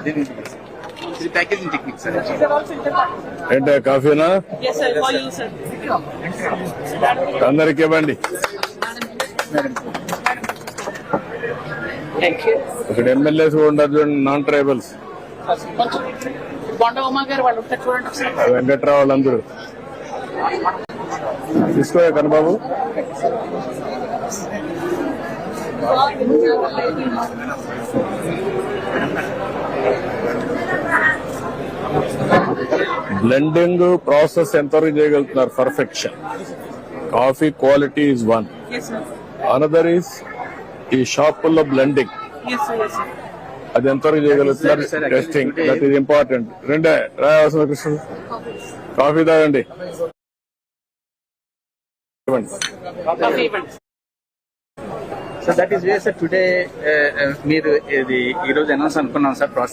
ఇది packaging technique sir. ఏంటే కాఫీనా? Yes, sir. For you, sir. అందరికి ఇవ్వండి. Thank you. ఇక్కడ ఎమ్మెల్యేస్ కూడా ఉంటారు చూడండి, నాన్ ట్రైబల్స్. కొంచెం బొండ ఉమా గారు వాళ్ళు ఉంటారు చూడండి ఒకసారి. వెంకట్రావు వాళ్ళందరూ తీసుకో కనబాబు. బ్లెండింగ్ ప్రాసెస్ ఎంతవరకు చేయగలుగుతున్నారు? Perfection. Coffee quality is one. Yes, sir. Another is ఈ షాపుల్లో blending. Yes, sir. Yes, sir. అది ఎంతవరకు చేయగలుగుతున్నారు? Testing, that is important. రెండే రాయవలసిన కృష్ణ కాఫీ తాగండి. Coffee event. So that is way sir today మీరు ఇది ఈ రోజు అనౌన్స్ అనుకున్నాం సార్.